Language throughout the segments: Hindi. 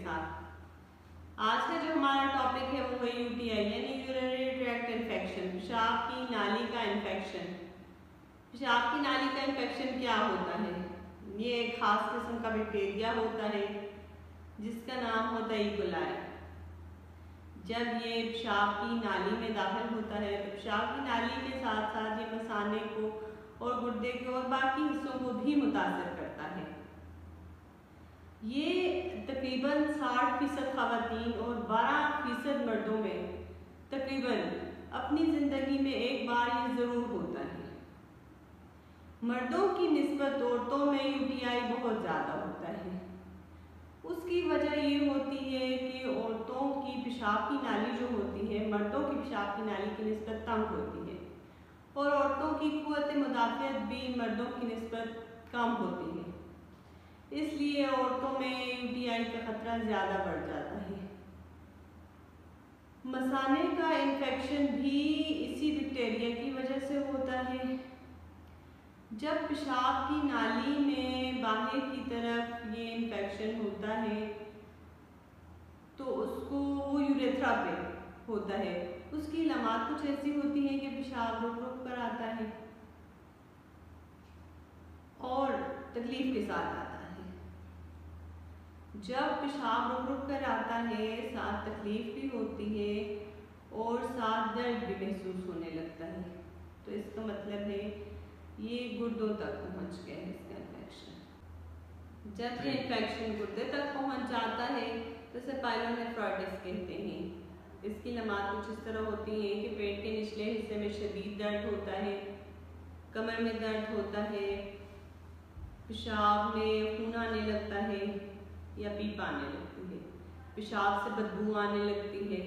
साथ। आज का जो हमारा टॉपिक है वो है यूटीआई यानी यूरिनरी ट्रैक्ट इन्फेक्शन, पेशाब की नाली का इन्फेक्शन। पेशाब की नाली का इन्फेक्शन क्या होता है? ये एक खास किस्म का बैक्टीरिया होता है जिसका नाम होता है इकोलाई। जब ये पेशाब की नाली में दाखिल होता है तो पेशाब की नाली के साथ साथ ये मसाने को और गुर्दे के और बाकी हिस्सों को भी मुतासर करता है। ये तकरीबन 60% ख़वातीन और 12% मर्दों में तकरीबन अपनी ज़िंदगी में एक बार ये ज़रूर होता है। मर्दों की निस्बत औरतों में यूटीआई बहुत ज़्यादा होता है। उसकी वजह ये होती है कि औरतों की पेशाब की नाली जो होती है मर्दों की पेशाब की नाली की निस्बत तंग होती है और औरतों की क़ुव्वत मुदाफ़ियत भी मर्दों की निस्बत कम होती है, इसलिए औरतों में यूटीआई का खतरा ज़्यादा बढ़ जाता है। मसाने का इन्फेक्शन भी इसी बैक्टीरिया की वजह से होता है। जब पेशाब की नाली में बाहर की तरफ ये इन्फेक्शन होता है तो उसको वो यूरेथ्रा पे होता है। उसकी अलामत कुछ ऐसी होती हैं कि पेशाब रुक रुक कर आता है और तकलीफ के साथ आता है। जब पेशाब रुक रुक कर आता है साथ तकलीफ भी होती है और साथ दर्द भी महसूस होने लगता है, तो इसका मतलब है ये गुर्दों तक पहुंच गया है इसका इन्फेक्शन। जब ये इन्फेक्शन गुर्दे तक पहुंच जाता है तो इसे पाइलोनेफ्राइटिस कहते हैं। इसकी अलामत कुछ इस तरह होती हैं कि पेट के निचले हिस्से में शदीद दर्द होता है, कमर में दर्द होता है, पेशाब में खून आने लगता है या पीप आने लगती है, पेशाब से बदबू आने लगती है,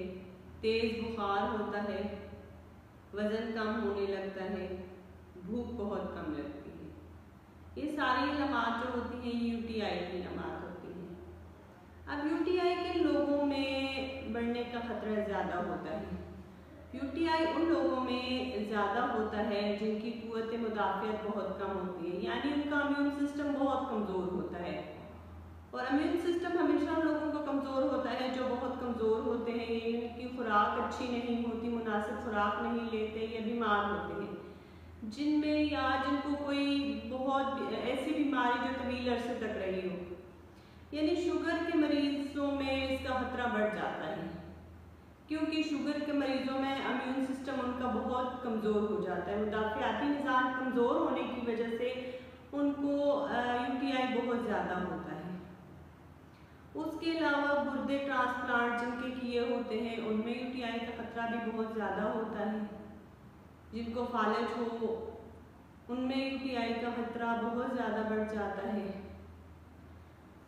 तेज़ बुखार होता है, वज़न कम होने लगता है, भूख बहुत कम लगती है। ये सारी अलामत जो होती हैं यूटीआई की अलामत होती हैं। अब यूटीआई के लोगों में बढ़ने का खतरा ज़्यादा होता है। यूटीआई उन लोगों में ज़्यादा होता है जिनकी क़ुव्वत मुदाफ़ियत बहुत कम होती है, यानी उनका इम्यून सिस्टम बहुत कमज़ोर होता है। और इम्यून सिस्टम हमेशा उन लोगों का कमज़ोर होता है जो बहुत कमज़ोर होते हैं, इनकी खुराक अच्छी नहीं होती, मुनासिब खुराक नहीं लेते या बीमार होते हैं, जिनमें या जिनको कोई बहुत ऐसी बीमारी जो तवील अरसे तक रही हो, यानी शुगर के मरीज़ों में इसका खतरा बढ़ जाता है क्योंकि शुगर के मरीज़ों में इम्यून सिस्टम उनका बहुत कमज़ोर हो जाता है। मुदाफ़ियाती निज़ाम कमज़ोर होने की वजह से उनको यूटीआई बहुत ज़्यादा होता है। उसके अलावा गुर्दे ट्रांसप्लांट जिनके किए होते हैं उनमें यूटीआई का खतरा भी बहुत ज़्यादा होता है। जिनको फालिज हो उनमें यूटीआई का खतरा बहुत ज़्यादा बढ़ जाता है।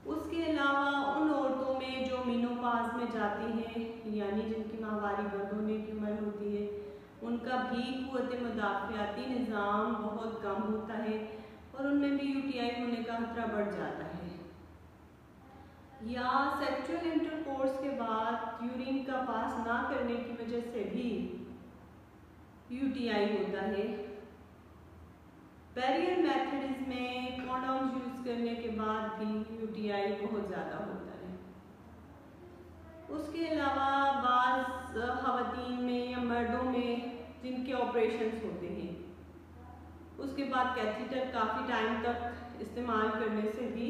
उसके अलावा उन औरतों में जो मेनोपॉज़ में जाती हैं, यानी जिनकी माहवारी बंद होने की उम्र होती है, उनका भी क़ुव्वत मुदाफ़ियाती निज़ाम बहुत कम होता है और उनमें भी यूटीआई होने का खतरा बढ़ जाता है। या सेक्सुअल इंटरकोर्स के बाद यूरिन का पास ना करने की वजह से भी यूटीआई होता है। बैरियर मेथड्स में कॉन्डोम्स यूज़ करने के बाद भी यूटीआई बहुत ज़्यादा होता है। उसके अलावा बाज़ ख़वातीन में या मर्दों में जिनके ऑपरेशंस होते हैं उसके बाद कैथीटर काफ़ी टाइम तक इस्तेमाल करने से भी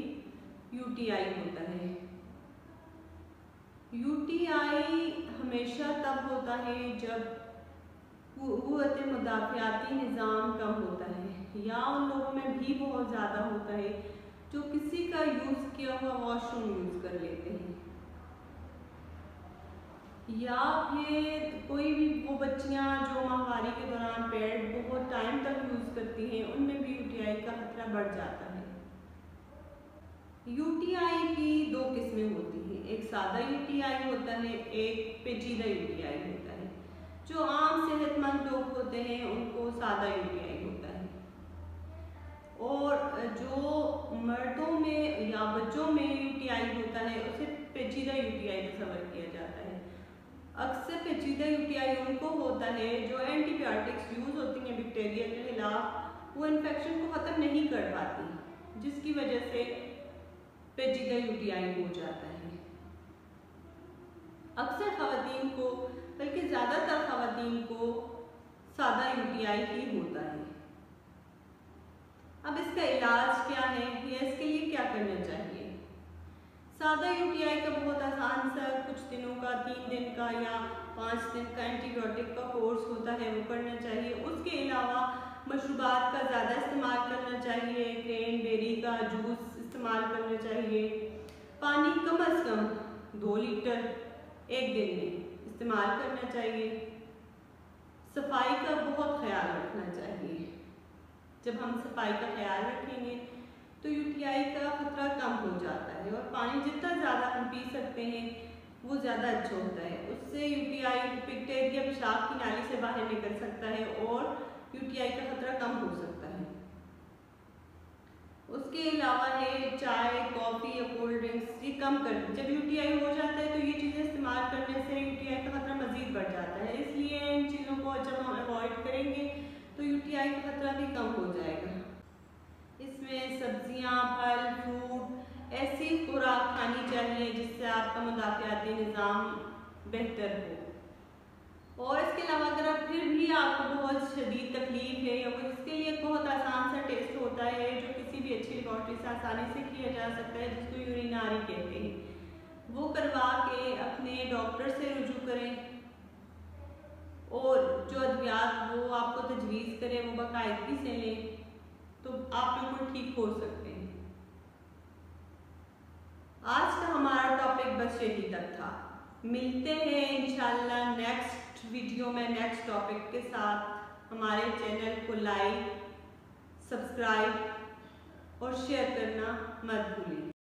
यूटीआई होता है। यूटीआई हमेशा तब होता है जब क़ुव्वत मुदाफ़ियाती निज़ाम कम होता है या उन लोगों में भी बहुत ज़्यादा होता है जो किसी का यूज़ किया हुआ वॉशरूम यूज़ कर लेते हैं, या फिर कोई भी वो बच्चियां जो माहवारी के दौरान पैड बहुत टाइम तक यूज़ करती हैं उनमें भी यूटीआई का खतरा बढ़ जाता है। यूटीआई की दो किस्में होती हैं, एक सादा यूटीआई होता है, एक पेचीदा यूटीआई होता है। जो आम सेहतमंद लोग होते हैं उनको सादा यूटीआई होता है और जो मर्दों में या बच्चों में यूटीआई होता है उसे पेचीदा यूटीआई तस्वर किया जाता है। अक्सर पेचीदा यूटीआई उनको होता है जो एंटीबायोटिक्स यूज़ होती हैं बैक्टीरिया के खिलाफ, वो इन्फेक्शन को ख़त्म नहीं कर पाती, जिसकी वजह से पेचीदा यूटीआई हो जाता है। यूटीआई ही होता है। अब इसका इलाज क्या है या इसके लिए क्या करना चाहिए? सादा यूटीआई का बहुत आसान सा कुछ दिनों का 3 दिन का या 5 दिन का एंटीबायोटिक का कोर्स होता है, वो करना चाहिए। उसके अलावा मशरूबात का ज़्यादा इस्तेमाल करना चाहिए, क्रैनबेरी का जूस इस्तेमाल करना चाहिए, पानी कम अज़ कम 2 लीटर एक दिन में इस्तेमाल करना चाहिए, सफाई का बहुत ख्याल रखना चाहिए। जब हम सफाई का ख्याल रखेंगे तो यूटीआई का खतरा कम हो जाता है, और पानी जितना ज़्यादा हम पी सकते हैं वो ज़्यादा अच्छा होता है। उससे यूटीआई पिक्टेट या पेशाब की नाली से बाहर निकल सकता है और यूटीआई का खतरा कम हो सकता है। उसके अलावा है चाय, कॉफ़ी या कोल्ड ड्रिंक्स, ये कम कर दें। जब यूटीआई हो जाता है तो ये चीज़ें इस्तेमाल करने से यूटीआई का खतरा मज़ीद बढ़ जाता है। इसलिए इन चीज़ों को जब हम अवॉइड करेंगे तो यूटीआई का खतरा भी कम हो जाएगा। इसमें सब्जियां, फल, फ्रूट ऐसी खुराक खानी चाहिए जिससे आपका मुदाफ़ियाती निज़ाम बेहतर हो। और इसके अलावा अगर आप फिर भी आपको बहुत शदीद तकलीफ है या कोई, इसके लिए एक बहुत आसान सा टेस्ट होता है जो किसी भी अच्छी लेबॉर्ट्री से आसानी से किया जा सकता है, जिसको यूरिनारी कहते हैं। वो करवा के अपने डॉक्टर से रुजू करें और जो अद्वियात वो आपको तजवीज़ करें वो बाकायदगी से लें, तो आप बिल्कुल ठीक हो सकते हैं। आज का हमारा टॉपिक बस यही तक था। मिलते हैं इंशाल्लाह नेक्स्ट वीडियो में नेक्स्ट टॉपिक के साथ। हमारे चैनल को लाइक, सब्सक्राइब और शेयर करना मत भूलिए।